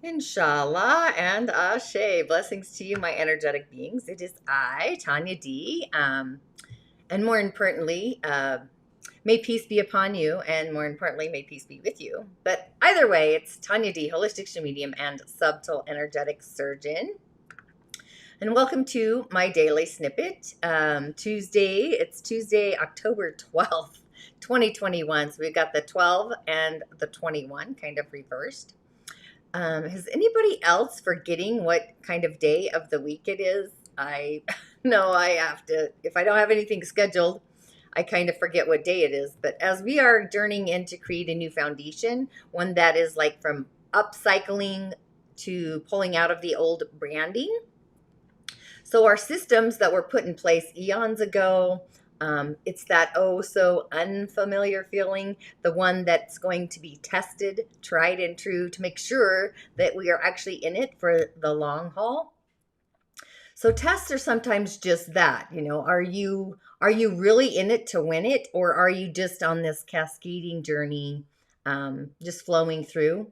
InShalla and Ashe. Blessings to you, my energetic beings. It is I, Tonya D. And more importantly, may peace be upon you, and more importantly, may peace be with you. But either way, it's Tonya D, holistic Sha'medium and subtle energetic surgeon. And welcome to my daily snippet. It's Tuesday, October 12th, 2021. So we've got the 12 and the 21 kind of reversed. Is anybody else forgetting what kind of day of the week it is? I know I have to, if I don't have anything scheduled, I kind of forget what day it is. But as we are journeying in to create a new foundation, one that is like from upcycling to pulling out of the old branding. So our systems that were put in place eons ago, it's that oh so unfamiliar feeling, the one that's going to be tested, tried and true to make sure that we are actually in it for the long haul. So tests are sometimes just that, are you really in it to win it, or are you just on this cascading journey, just flowing through,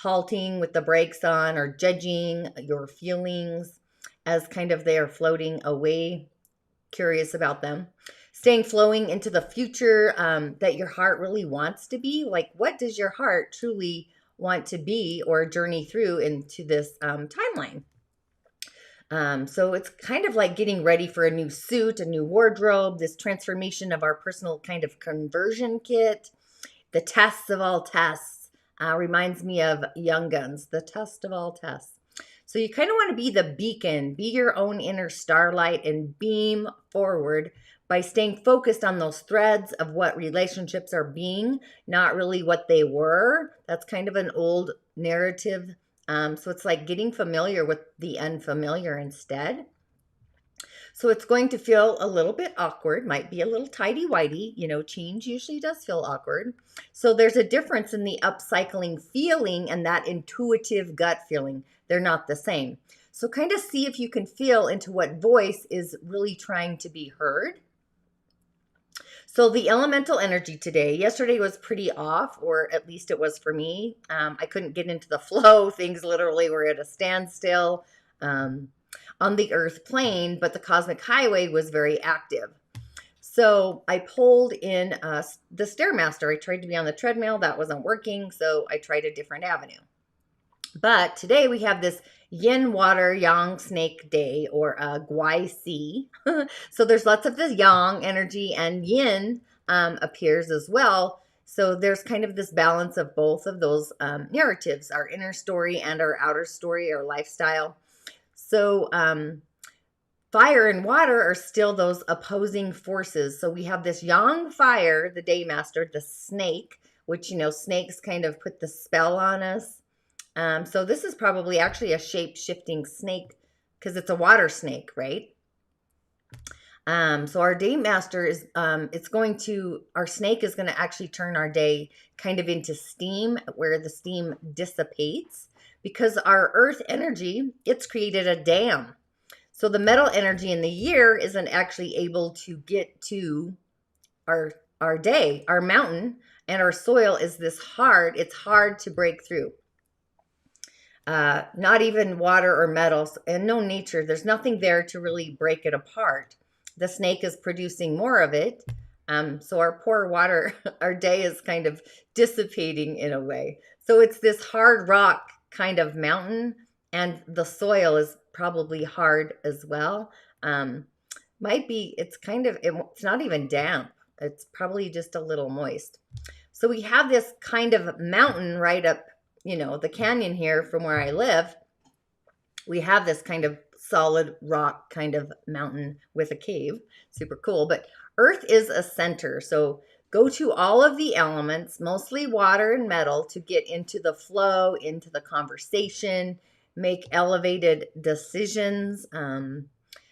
halting with the brakes on, or judging your feelings as kind of they are floating away, curious about them, staying flowing into the future that your heart really wants to be. Like, what does your heart truly want to be or journey through into this timeline? So it's kind of like getting ready for a new suit, a new wardrobe, this transformation of our personal kind of conversion kit. The tests of all tests reminds me of Young Guns, the test of all tests. So you kind of want to be the beacon, be your own inner starlight, and beam forward by staying focused on those threads of what relationships are being, not really what they were. That's kind of an old narrative. So it's like getting familiar with the unfamiliar instead. So it's going to feel a little bit awkward, might be a little tighty-whitey. Change usually does feel awkward. So there's a difference in the upcycling feeling and that intuitive gut feeling. They're not the same. So kind of see if you can feel into what voice is really trying to be heard. So the elemental energy today, yesterday was pretty off, or at least it was for me. I couldn't get into the flow. Things literally were at a standstill on the earth plane, but the cosmic highway was very active. So I pulled in the Stairmaster. I tried to be on the treadmill. That wasn't working, so I tried a different avenue. But today we have this yin water yang snake day, or Gui Si. So there's lots of the yang energy, and yin appears as well. So there's kind of this balance of both of those narratives, our inner story and our outer story, our lifestyle. So fire and water are still those opposing forces. So we have this yang fire, the day master, the snake, which, snakes kind of put the spell on us. So this is probably actually a shape-shifting snake because it's a water snake, right? So our day master is, our snake is going to actually turn our day kind of into steam, where the steam dissipates, because our earth energy, it's created a dam. So the metal energy in the year isn't actually able to get to our day, our mountain, and our soil is it's hard to break through. Not even water or metals, and no nature. There's nothing there to really break it apart. The snake is producing more of it. So our poor water, our day is kind of dissipating in a way. So it's this hard rock kind of mountain, and the soil is probably hard as well. It's not even damp. It's probably just a little moist. So we have this kind of mountain right up, the canyon here from where I live. We have this kind of solid rock kind of mountain with a cave. Super cool. But earth is a center. So go to all of the elements, mostly water and metal, to get into the flow, into the conversation, make elevated decisions.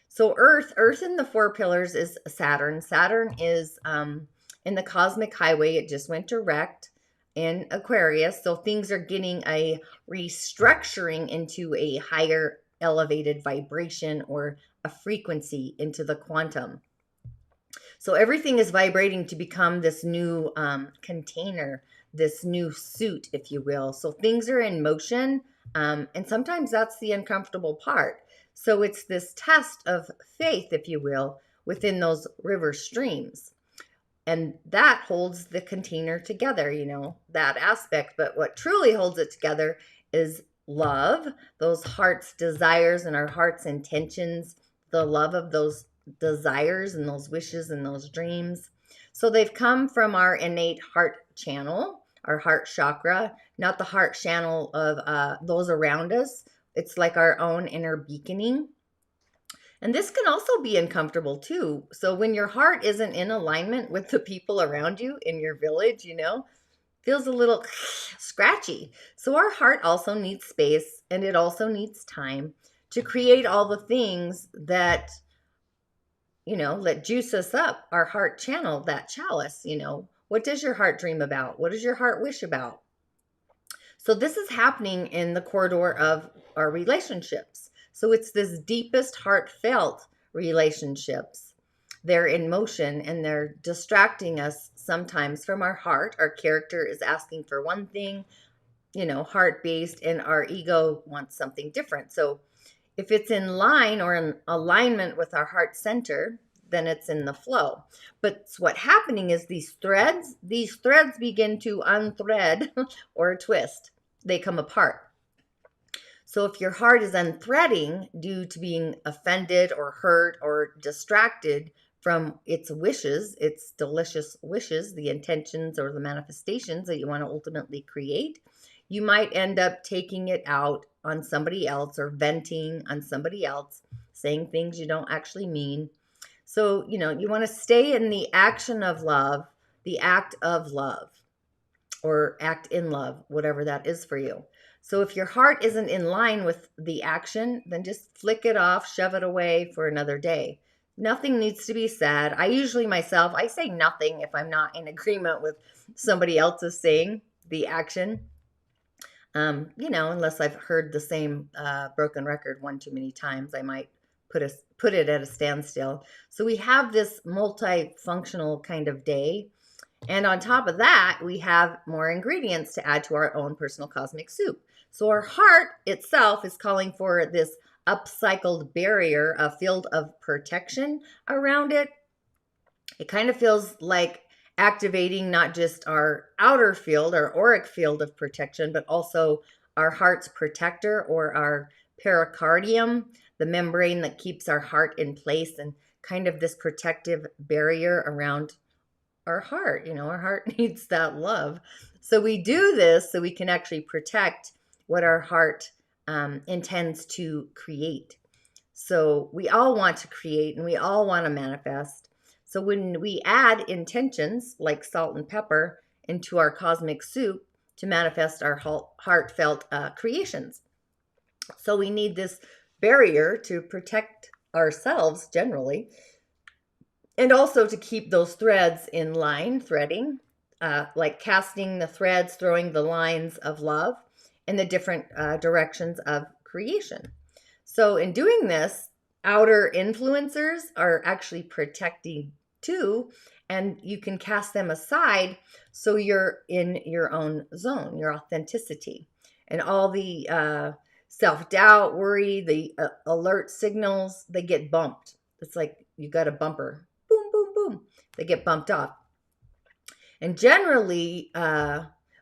So earth in the four pillars is Saturn. Saturn is in the cosmic highway. It just went direct in Aquarius. So things are getting a restructuring into a higher elevated vibration, or a frequency into the quantum. So everything is vibrating to become this new container, this new suit, if you will. So things are in motion. And sometimes that's the uncomfortable part. So it's this test of faith, if you will, within those river streams. And that holds the container together, that aspect. But what truly holds it together is love, those heart's desires and our heart's intentions, the love of those desires and those wishes and those dreams. So they've come from our innate heart channel, our heart chakra, not the heart channel of those around us. It's like our own inner beaconing. And this can also be uncomfortable too. So when your heart isn't in alignment with the people around you in your village, feels a little scratchy. So our heart also needs space, and it also needs time to create all the things that, that juice us up, our heart channel, that chalice. What does your heart dream about? What does your heart wish about? So this is happening in the corridor of our relationships. So it's this deepest heartfelt relationships. They're in motion and they're distracting us sometimes from our heart. Our character is asking for one thing, heart-based, and our ego wants something different. So if it's in line or in alignment with our heart center, then it's in the flow. But what's happening is these threads begin to unthread or twist. They come apart. So if your heart is unthreading due to being offended or hurt or distracted from its wishes, its delicious wishes, the intentions or the manifestations that you want to ultimately create, you might end up taking it out on somebody else or venting on somebody else, saying things you don't actually mean. So, you want to stay in the action of love, the act of love, or act in love, whatever that is for you. So if your heart isn't in line with the action, then just flick it off, shove it away for another day. Nothing needs to be said. I say nothing if I'm not in agreement with somebody else's saying the action. Unless I've heard the same broken record one too many times, I might put it at a standstill. So we have this multifunctional kind of day. And on top of that, we have more ingredients to add to our own personal cosmic soup. So our heart itself is calling for this upcycled barrier, a field of protection around it. It kind of feels like activating not just our outer field, our auric field of protection, but also our heart's protector or our pericardium, the membrane that keeps our heart in place, and kind of this protective barrier around our heart. Our heart needs that love. So we do this so we can actually protect what our heart intends to create. So we all want to create and we all want to manifest. So when we add intentions like salt and pepper into our cosmic soup to manifest our heartfelt creations. So we need this barrier to protect ourselves generally, and also to keep those threads in line, threading, like casting the threads, throwing the lines of love in the different directions of creation. So in doing this, outer influencers are actually protecting too, and you can cast them aside so you're in your own zone, your authenticity. And all the self-doubt, worry, the alert signals, they get bumped. It's like you got a bumper. Boom, boom, boom. They get bumped off. And generally,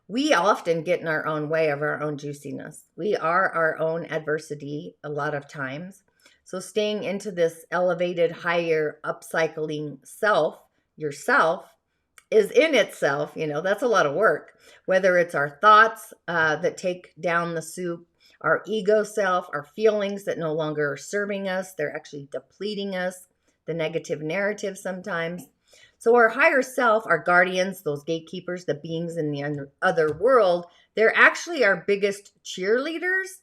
we often get in our own way of our own juiciness. We are our own adversity a lot of times. So staying into this elevated, higher, upcycling self, yourself, is in itself, that's a lot of work. Whether it's our thoughts that take down the soup, our ego self, our feelings that no longer are serving us, they're actually depleting us, the negative narrative sometimes. So our higher self, our guardians, those gatekeepers, the beings in the other world, they're actually our biggest cheerleaders.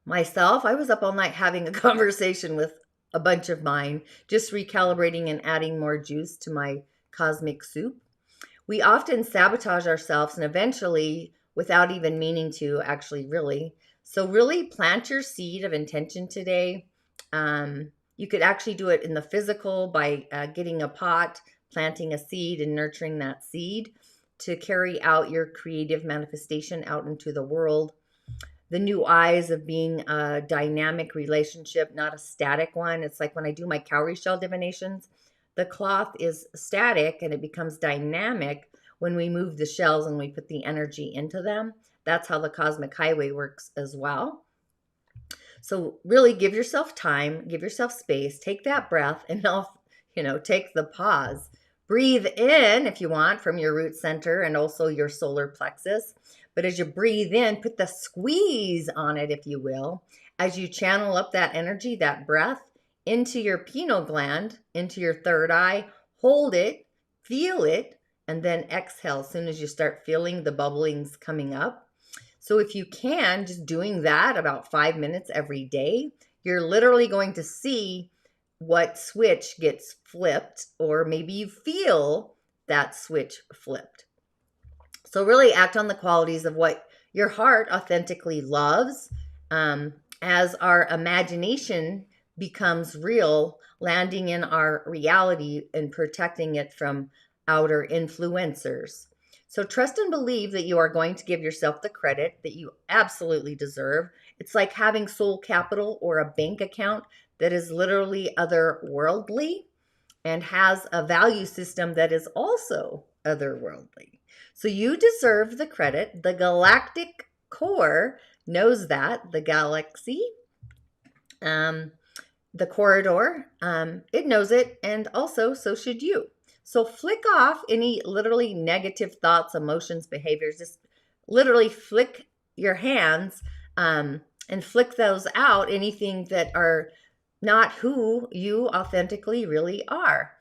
Myself, I was up all night having a conversation with a bunch of mine, just recalibrating and adding more juice to my cosmic soup. We often sabotage ourselves, and eventually, without even meaning to, actually, really. So really plant your seed of intention today. You could actually do it in the physical by getting a pot, planting a seed, and nurturing that seed to carry out your creative manifestation out into the world. the new eyes of being a dynamic relationship, not a static one. It's like when I do my cowrie shell divinations, the cloth is static and it becomes dynamic when we move the shells and we put the energy into them. That's how the cosmic highway works as well. So really give yourself time, give yourself space, take that breath, and now, take the pause. Breathe in if you want from your root center and also your solar plexus. But as you breathe in, put the squeeze on it, if you will, as you channel up that energy, that breath, into your pineal gland, into your third eye. Hold it, feel it, and then exhale as soon as you start feeling the bubblings coming up. So if you can, just doing that about 5 minutes every day, you're literally going to see what switch gets flipped, or maybe you feel that switch flipped. So really act on the qualities of what your heart authentically loves. As our imagination becomes real, landing in our reality and protecting it from outer influencers. So trust and believe that you are going to give yourself the credit that you absolutely deserve. It's like having soul capital or a bank account that is literally otherworldly and has a value system that is also otherworldly. So you deserve the credit. The galactic core knows that, the galaxy, the corridor, it knows it, and also so should you. So flick off any literally negative thoughts, emotions, behaviors. Just literally flick your hands and flick those out, anything that are not who you authentically really are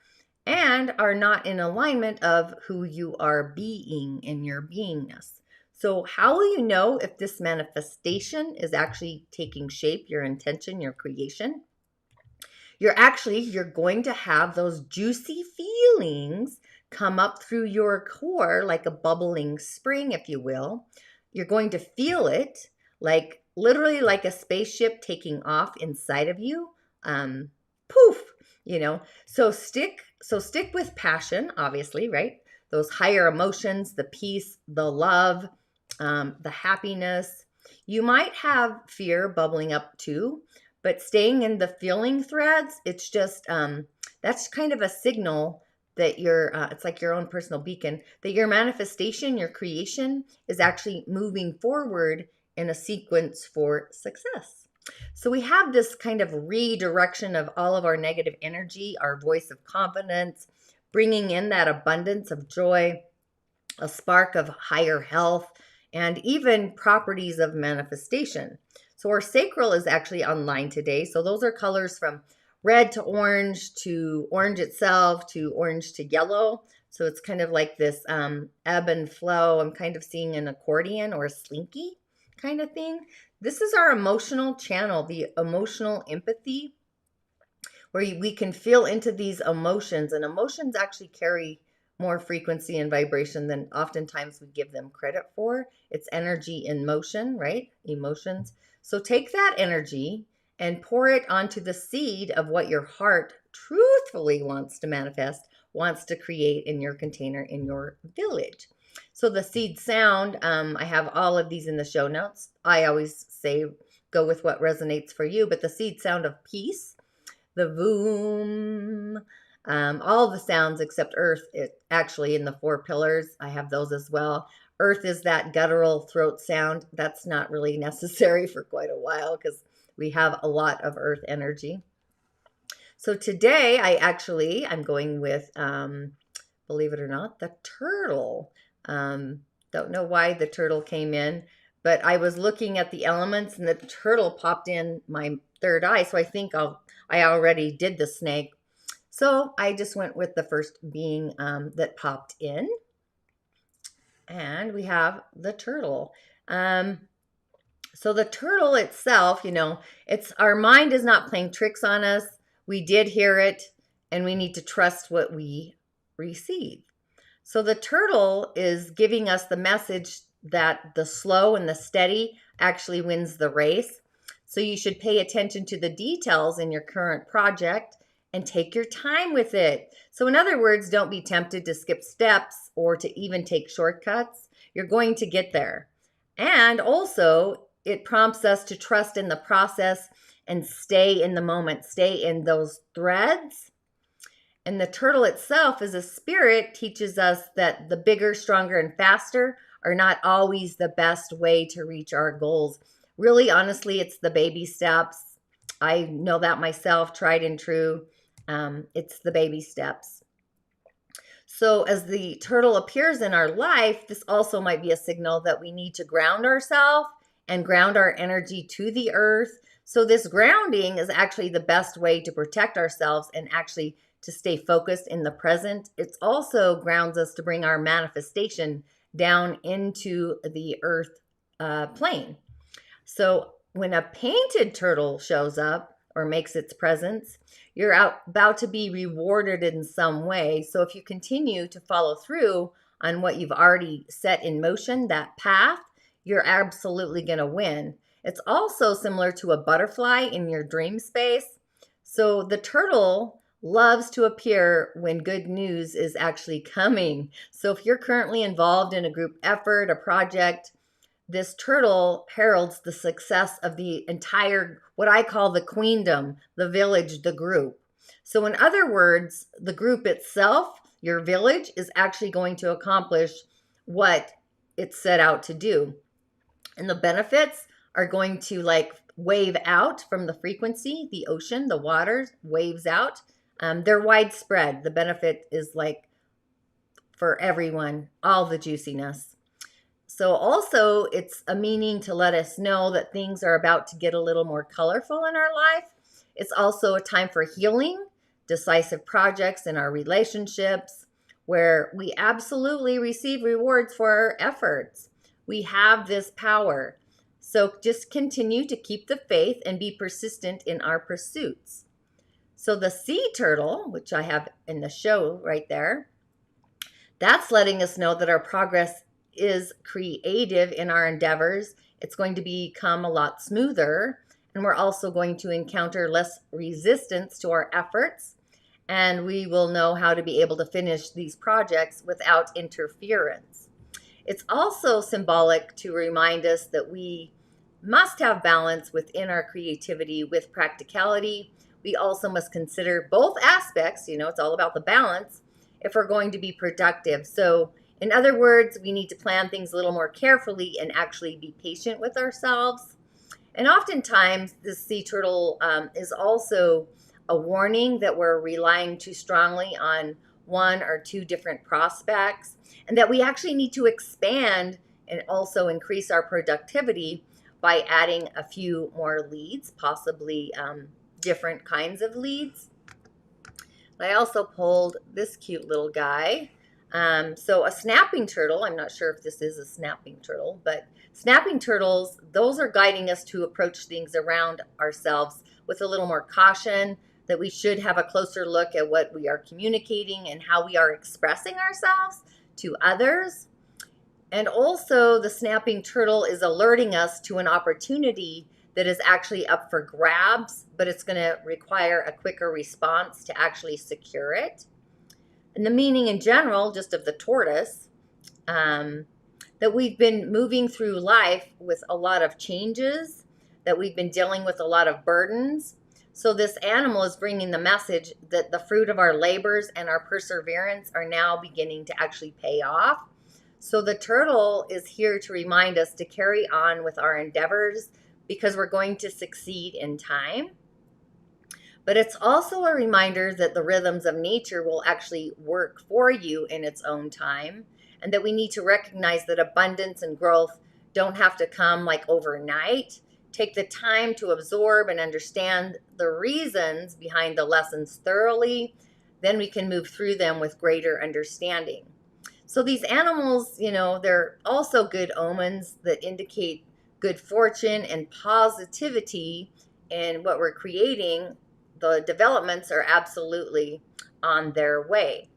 and are not in alignment of who you are being in your beingness. So how will you know if this manifestation is actually taking shape, your intention, your creation? You're going to have those juicy feelings come up through your core like a bubbling spring, if you will. You're going to feel it like literally like a spaceship taking off inside of you. Poof, So stick with passion, obviously, right? Those higher emotions, the peace, the love, the happiness. You might have fear bubbling up too. But staying in the feeling threads, it's just, that's kind of a signal that it's like your own personal beacon, that your manifestation, your creation is actually moving forward in a sequence for success. So we have this kind of redirection of all of our negative energy, our voice of confidence, bringing in that abundance of joy, a spark of higher health, and even properties of manifestation. So our sacral is actually online today. So those are colors from red to orange itself, to orange to yellow. So it's kind of like this ebb and flow. I'm kind of seeing an accordion or a slinky kind of thing. This is our emotional channel, the emotional empathy, where we can feel into these emotions. And emotions actually carry more frequency and vibration than oftentimes we give them credit for. It's energy in motion, right? Emotions. So take that energy and pour it onto the seed of what your heart truthfully wants to manifest, wants to create in your container, in your village. So the seed sound, I have all of these in the show notes. I always say go with what resonates for you, but the seed sound of peace, the voom, all the sounds except earth, actually in the 4 pillars, I have those as well. Earth is that guttural throat sound. That's not really necessary for quite a while because we have a lot of earth energy. So today I'm going with, believe it or not, the turtle. Don't know why the turtle came in, but I was looking at the elements and the turtle popped in my third eye. So I think I already did the snake. So I just went with the first being that popped in. And we have the turtle. So the turtle itself, it's our mind is not playing tricks on us. We did hear it, and we need to trust what we receive. So the turtle is giving us the message that the slow and the steady actually wins the race. So you should pay attention to the details in your current project and take your time with it. So in other words, don't be tempted to skip steps or to even take shortcuts. You're going to get there. And also, it prompts us to trust in the process and stay in the moment, stay in those threads. And the turtle itself as a spirit teaches us that the bigger, stronger, and faster are not always the best way to reach our goals. Really, honestly, it's the baby steps. I know that myself, tried and true. It's the baby steps. So as the turtle appears in our life, this also might be a signal that we need to ground ourselves and ground our energy to the earth. So this grounding is actually the best way to protect ourselves and actually to stay focused in the present. It also grounds us to bring our manifestation down into the earth plane. So when a painted turtle shows up or makes its presence, you're about to be rewarded in some way. So if you continue to follow through on what you've already set in motion, that path, you're absolutely going to win. It's also similar to a butterfly in your dream space. So the turtle loves to appear when good news is actually coming. So if you're currently involved in a group effort, a project, this turtle heralds the success of the entire, what I call the queendom, the village, the group. So in other words, the group itself, your village, is actually going to accomplish what it set out to do. And the benefits are going to like wave out from the frequency, the ocean, the water waves out. They're widespread. The benefit is like for everyone, all the juiciness. So also it's a meaning to let us know that things are about to get a little more colorful in our life. It's also a time for healing, decisive projects in our relationships where we absolutely receive rewards for our efforts. We have this power. So just continue to keep the faith and be persistent in our pursuits. So the sea turtle, which I have in the show right there, that's letting us know that our progress is creative in our endeavors. It's going to become a lot smoother, and we're also going to encounter less resistance to our efforts, and we will know how to be able to finish these projects without interference. It's also symbolic to remind us that we must have balance within our creativity with practicality. We also must consider both aspects, it's all about the balance, if we're going to be productive. So in other words, we need to plan things a little more carefully and actually be patient with ourselves. And oftentimes, the sea turtle is also a warning that we're relying too strongly on one or two different prospects, and that we actually need to expand and also increase our productivity by adding a few more leads, possibly different kinds of leads. I also pulled this cute little guy. So a snapping turtle, I'm not sure if this is a snapping turtle, but snapping turtles, those are guiding us to approach things around ourselves with a little more caution, that we should have a closer look at what we are communicating and how we are expressing ourselves to others. And also the snapping turtle is alerting us to an opportunity that is actually up for grabs, but it's going to require a quicker response to actually secure it. And the meaning in general, just of the tortoise, that we've been moving through life with a lot of changes, that we've been dealing with a lot of burdens. So this animal is bringing the message that the fruit of our labors and our perseverance are now beginning to actually pay off. So the turtle is here to remind us to carry on with our endeavors because we're going to succeed in time. But it's also a reminder that the rhythms of nature will actually work for you in its own time, and that we need to recognize that abundance and growth don't have to come like overnight. Take the time to absorb and understand the reasons behind the lessons thoroughly. Then we can move through them with greater understanding. So these animals, they're also good omens that indicate good fortune and positivity in what we're creating. The developments are absolutely on their way.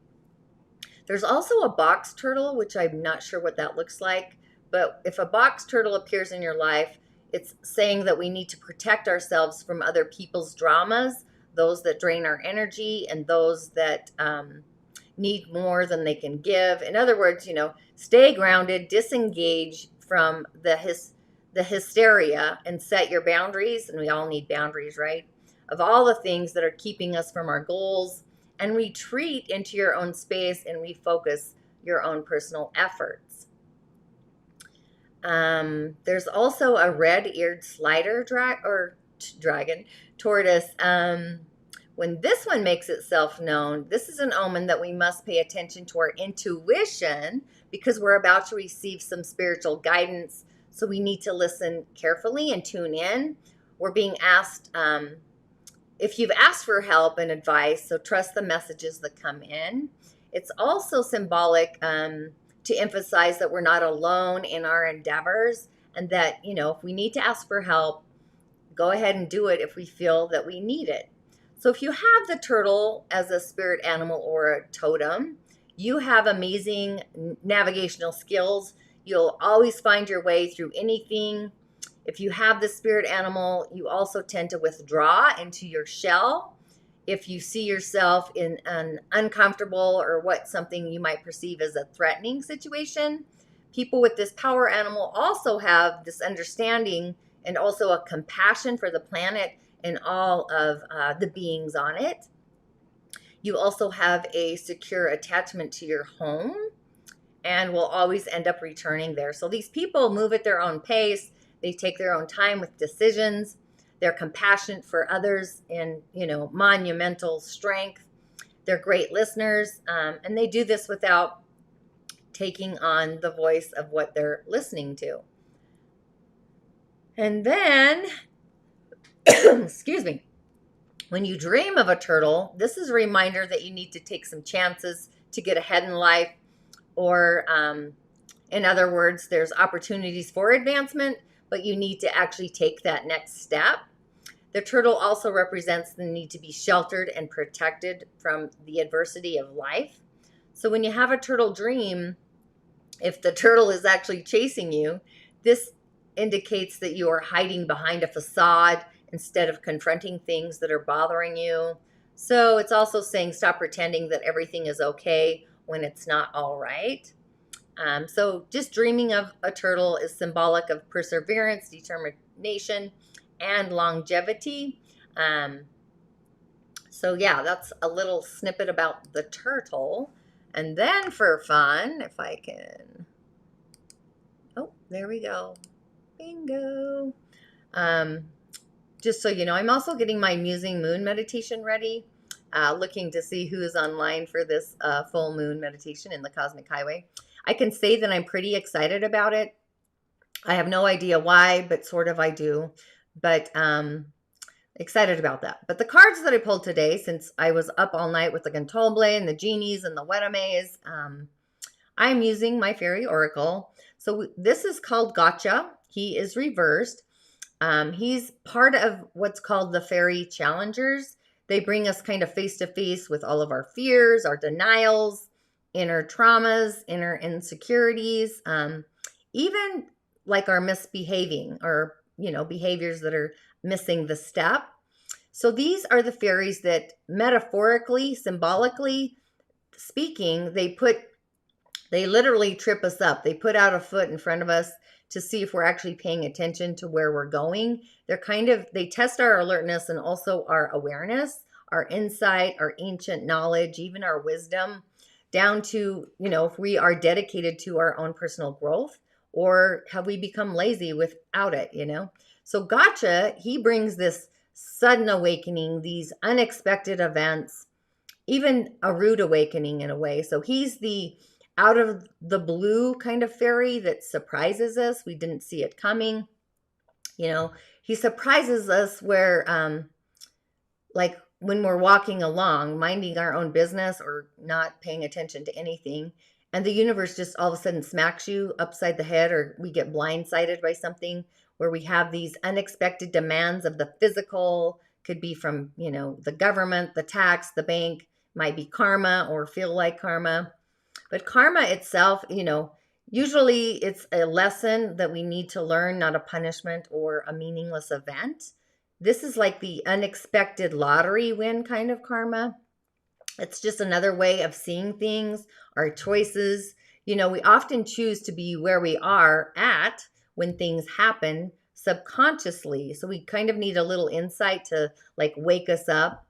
There's also a box turtle, which I'm not sure what that looks like, but if a box turtle appears in your life, it's saying that we need to protect ourselves from other people's dramas, those that drain our energy and those that need more than they can give. In other words, stay grounded, disengage from the hysteria and set your boundaries, and we all need boundaries, right? Of all the things that are keeping us from our goals, and retreat into your own space and refocus your own personal efforts. There's also a red-eared slider dragon, tortoise. When this one makes itself known, this is an omen that we must pay attention to our intuition because we're about to receive some spiritual guidance. So we need to listen carefully and tune in. We're being asked, if you've asked for help and advice, so trust the messages that come in. It's also symbolic to emphasize that we're not alone in our endeavors, and that, if we need to ask for help, go ahead and do it if we feel that we need it. So if you have the turtle as a spirit animal or a totem, you have amazing navigational skills. You'll always find your way through anything. If you have the spirit animal, you also tend to withdraw into your shell. If you see yourself in an uncomfortable or something you might perceive as a threatening situation, people with this power animal also have this understanding and also a compassion for the planet and all of the beings on it. You also have a secure attachment to your home and will always end up returning there. So these people move at their own pace. They take their own time with decisions. They're compassionate for others in, monumental strength. They're great listeners, and they do this without taking on the voice of what they're listening to. And then, excuse me, when you dream of a turtle, this is a reminder that you need to take some chances to get ahead in life, or in other words, there's opportunities for advancement, but you need to actually take that next step. The turtle also represents the need to be sheltered and protected from the adversity of life. So when you have a turtle dream, if the turtle is actually chasing you, this indicates that you are hiding behind a facade instead of confronting things that are bothering you. So it's also saying stop pretending that everything is okay when it's not all right. So just dreaming of a turtle is symbolic of perseverance, determination, and longevity. So yeah, that's a little snippet about the turtle. And then for fun, if I can, oh, there we go. Bingo. Just so you know, I'm also getting my musing moon meditation ready, looking to see who is online for this full moon meditation in the Cosmic Highway. I can say that I'm pretty excited about it. I have no idea why, but sort of I do. But excited about that. But the cards that I pulled today, since I was up all night with the Cantomble and the genies and the Wetames, I'm using my fairy oracle. So this is called Gotcha. He is reversed. He's part of what's called the fairy challengers. They bring us kind of face to face with all of our fears, our denials, inner traumas, inner insecurities, even like our misbehaving or, behaviors that are missing the step. So these are the fairies that metaphorically, symbolically speaking, they literally trip us up. They put out a foot in front of us to see if we're actually paying attention to where we're going. They test our alertness and also our awareness, our insight, our ancient knowledge, even our wisdom, down to, if we are dedicated to our own personal growth or have we become lazy without it, So Gotcha, he brings this sudden awakening, these unexpected events, even a rude awakening in a way. So he's the out of the blue kind of fairy that surprises us. We didn't see it coming. He surprises us where, like when we're walking along, minding our own business or not paying attention to anything, and the universe just all of a sudden smacks you upside the head, or we get blindsided by something where we have these unexpected demands of the physical, could be from, the government, the tax, the bank, might be karma or feel like karma. But karma itself, usually it's a lesson that we need to learn, not a punishment or a meaningless event. This is like the unexpected lottery win kind of karma. It's just another way of seeing things, our choices. We often choose to be where we are at when things happen subconsciously. So we kind of need a little insight to like wake us up.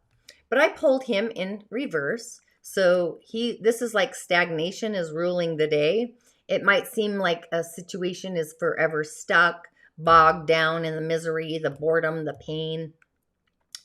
But I pulled him in reverse. So this is like stagnation is ruling the day. It might seem like a situation is forever stuck, bogged down in the misery, the boredom, the pain,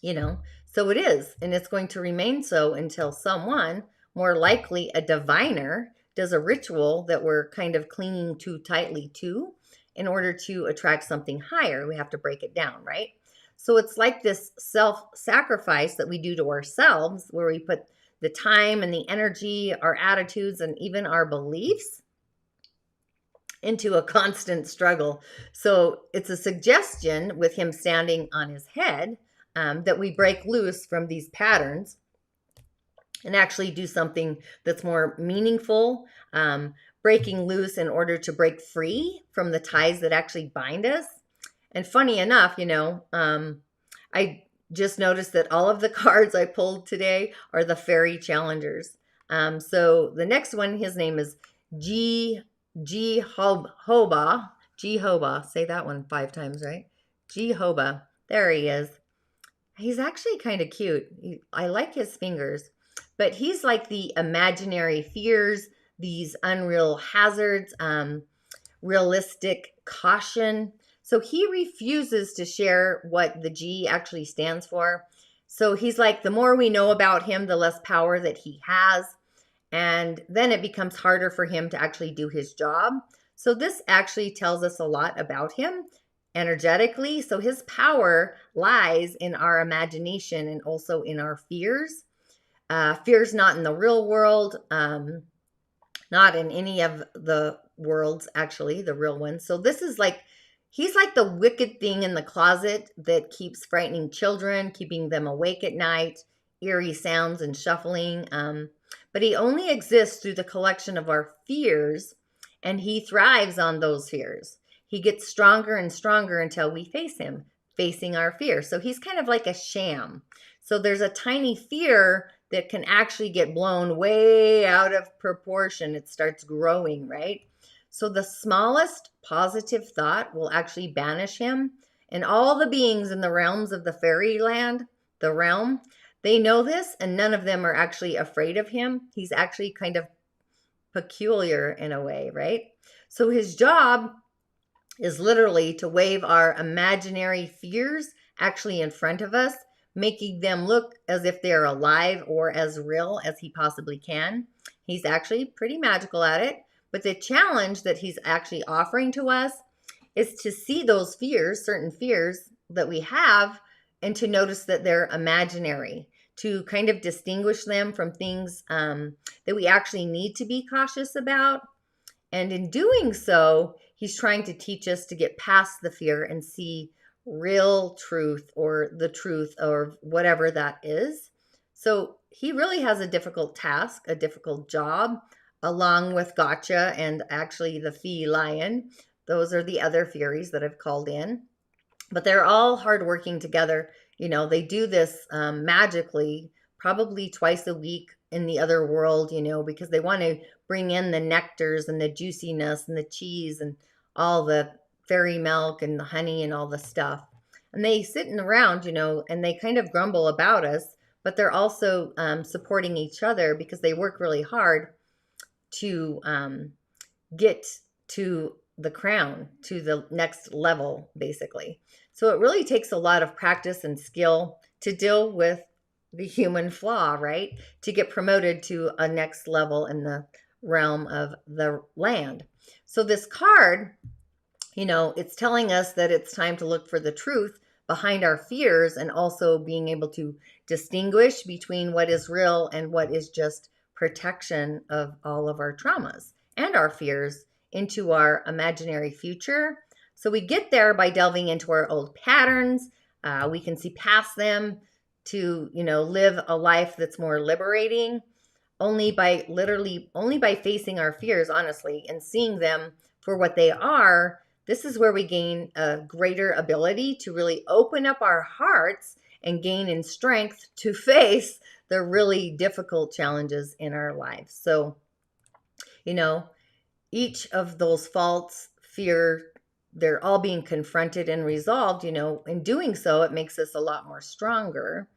you know. So it is, and it's going to remain so until someone, more likely a diviner, does a ritual that we're kind of clinging too tightly to in order to attract something higher. We have to break it down, right? So it's like this self-sacrifice that we do to ourselves, where we put the time and the energy, our attitudes, and even our beliefs into a constant struggle. So it's a suggestion with him standing on his head that we break loose from these patterns and actually do something that's more meaningful, breaking loose in order to break free from the ties that actually bind us. And funny enough, you know, I just noticed that all of the cards I pulled today are the fairy challengers. So the next one, his name is Jehovah. Jehovah. Say that one 5 times, right? Jehovah. There he is. He's actually kind of cute. I like his fingers. But he's like the imaginary fears, these unreal hazards, realistic caution. So he refuses to share what the G actually stands for. So he's like, the more we know about him, the less power that he has. And then it becomes harder for him to actually do his job. So this actually tells us a lot about him energetically. So his power lies in our imagination and also in our fears. Fears not in the real world, not in any of the worlds, actually, the real ones. So this is like, he's like the wicked thing in the closet that keeps frightening children, keeping them awake at night, eerie sounds and shuffling. But he only exists through the collection of our fears, and he thrives on those fears. He gets stronger and stronger until we face him, facing our fear. So he's kind of like a sham. So there's a tiny fear that can actually get blown way out of proportion. It starts growing, right? So the smallest positive thought will actually banish him. And all the beings in the realms of the fairyland, the realm, they know this, and none of them are actually afraid of him. He's actually kind of peculiar in a way, right? So his job is literally to wave our imaginary fears actually in front of us, making them look as if they're alive or as real as he possibly can. He's actually pretty magical at it. But the challenge that he's actually offering to us is to see those fears, certain fears that we have, and to notice that they're imaginary, to kind of distinguish them from things that we actually need to be cautious about. And in doing so, he's trying to teach us to get past the fear and see real truth or the truth or whatever that is. So he really has a difficult task, a difficult job, along with Gotcha and actually the Fee Lion. Those are the other fairies that I've called in. But they're all hard working together. You know, they do this magically, probably twice a week in the other world, you know, because they want to bring in the nectars and the juiciness and the cheese and all the fairy milk and the honey and all the stuff. And they sit around, you know, and they kind of grumble about us, but they're also supporting each other because they work really hard to get to the crown, to the next level, basically. So it really takes a lot of practice and skill to deal with the human flaw, right? To get promoted to a next level in the realm of the land. So this card, you know, it's telling us that it's time to look for the truth behind our fears and also being able to distinguish between what is real and what is just protection of all of our traumas and our fears into our imaginary future. So we get there by delving into our old patterns. We can see past them to, you know, live a life that's more liberating only by facing our fears, honestly, and seeing them for what they are. This is where we gain a greater ability to really open up our hearts and gain in strength to face the really difficult challenges in our lives. So, you know, each of those faults, fear, they're all being confronted and resolved, you know, in doing so, it makes us a lot more stronger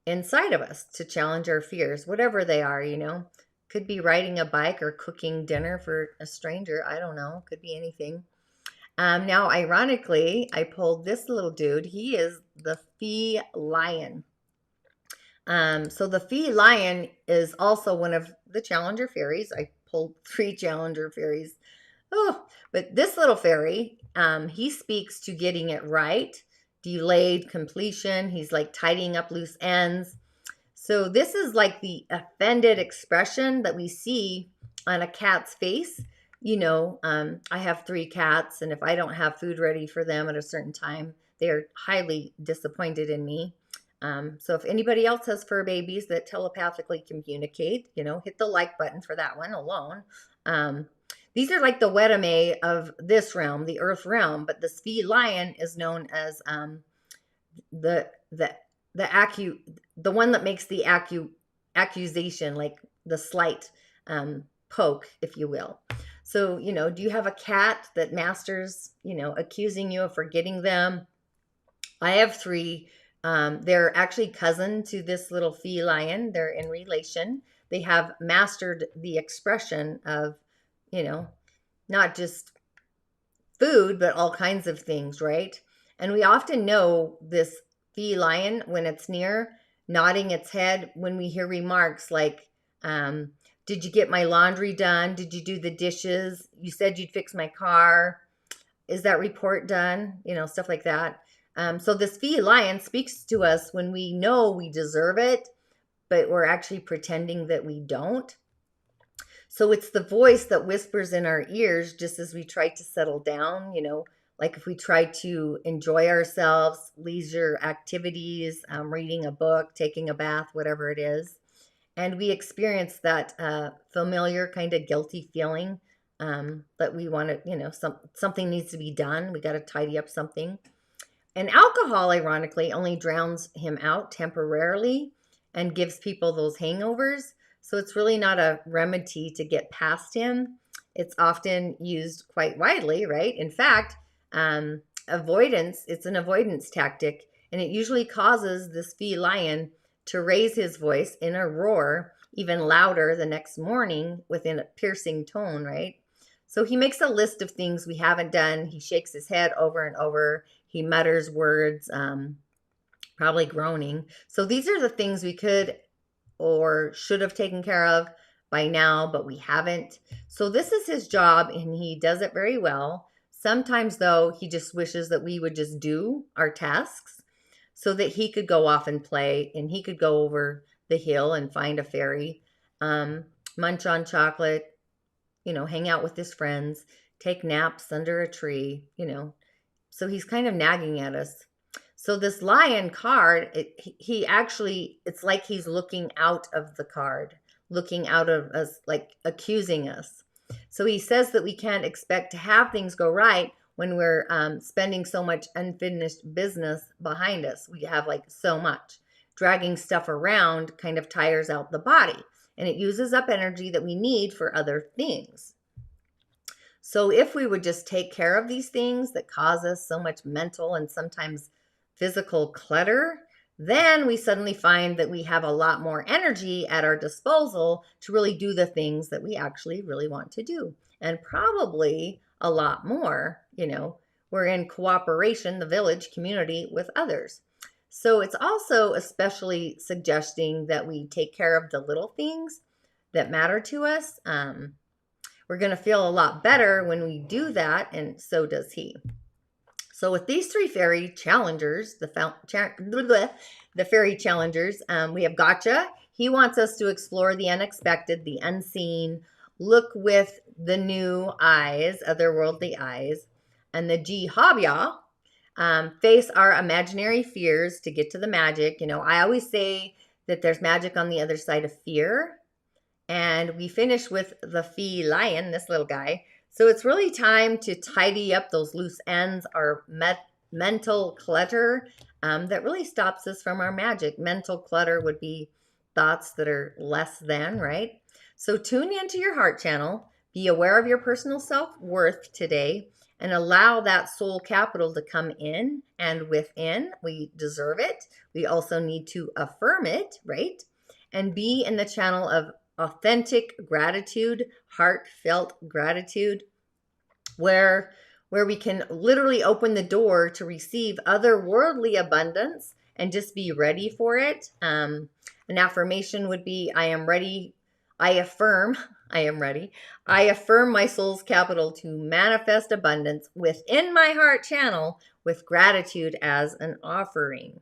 inside of us to challenge our fears, whatever they are, you know. Could be riding a bike or cooking dinner for a stranger. I don't know. Could be anything. Now, ironically, I pulled this little dude. He is the Fee Lion. So the Fee Lion is also one of the Challenger fairies. I pulled 3 Challenger fairies. Oh, but this little fairy, he speaks to getting it right, delayed completion. He's like tidying up loose ends. So this is like the offended expression that we see on a cat's face. You know, I have 3 cats, and if I don't have food ready for them at a certain time, they are highly disappointed in me. So if anybody else has fur babies that telepathically communicate, you know, hit the like button for that one alone. These are like the Wedame of this realm, the Earth realm, but the Fee Lion is known as the one that makes the accusation, like the slight poke, if you will. So, you know, do you have a cat that masters, you know, accusing you of forgetting them? I have 3. They're actually cousin to this little Fee Lion. They're in relation. They have mastered the expression of, you know, not just food, but all kinds of things, right? And we often know this Fee Lion when it's near, nodding its head when we hear remarks like, did you get my laundry done? Did you do the dishes? You said you'd fix my car. Is that report done? You know, stuff like that. So this Fee Lion speaks to us when we know we deserve it, but we're actually pretending that we don't. So it's the voice that whispers in our ears just as we try to settle down, you know, like if we try to enjoy ourselves, leisure activities, reading a book, taking a bath, whatever it is. And we experience that familiar kind of guilty feeling that we want to, you know, something needs to be done. We got to tidy up something. And alcohol, ironically, only drowns him out temporarily and gives people those hangovers. So it's really not a remedy to get past him. It's often used quite widely, right? In fact, it's an avoidance tactic, and it usually causes this Fee Lion to raise his voice in a roar, even louder the next morning within a piercing tone, right? So he makes a list of things we haven't done. He shakes his head over and over. He mutters words, probably groaning. So these are the things we could or should have taken care of by now, but we haven't. So this is his job, and he does it very well. Sometimes, though, he just wishes that we would just do our tasks so that he could go off and play, and he could go over the hill and find a fairy, munch on chocolate, you know, hang out with his friends, take naps under a tree, you know. So he's kind of nagging at us. So this lion card, it's like he's looking out of the card, looking out of us, like accusing us. So he says that we can't expect to have things go right when we're spending so much unfinished business behind us. We have like so much. Dragging stuff around kind of tires out the body, and it uses up energy that we need for other things. So if we would just take care of these things that cause us so much mental and sometimes physical clutter, then we suddenly find that we have a lot more energy at our disposal to really do the things that we actually really want to do. And probably a lot more, you know, we're in cooperation, the village community, with others. So it's also especially suggesting that we take care of the little things that matter to us. We're going to feel a lot better when we do that, and so does he. So with these 3 fairy challengers, the fairy challengers, we have Gotcha. He wants us to explore the unexpected, the unseen, look with the new eyes, otherworldly eyes. And the Jihabya, face our imaginary fears to get to the magic. You know, I always say that there's magic on the other side of fear. And we finish with the Fee Lion, this little guy. So it's really time to tidy up those loose ends, our mental clutter that really stops us from our magic. Mental clutter would be thoughts that are less than, right? So tune into your heart channel. Be aware of your personal self-worth today and allow that soul capital to come in and within. We deserve it. We also need to affirm it, right? And be in the channel of authentic gratitude, heartfelt gratitude, where we can literally open the door to receive otherworldly abundance and just be ready for it. An affirmation would be, I am ready. I affirm my soul's capital to manifest abundance within my heart channel with gratitude as an offering.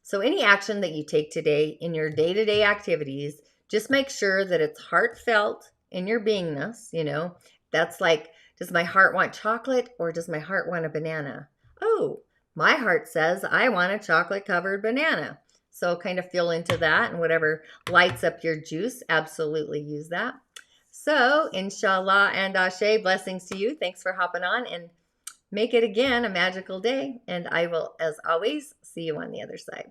So any action that you take today in your day-to-day activities, just make sure that it's heartfelt in your beingness. You know, that's like, does my heart want chocolate or does my heart want a banana? Oh, my heart says I want a chocolate-covered banana. So kind of feel into that, and whatever lights up your juice, absolutely use that. So, InShalla and Ashe, blessings to you. Thanks for hopping on, and make it again a magical day. And I will, as always, see you on the other side.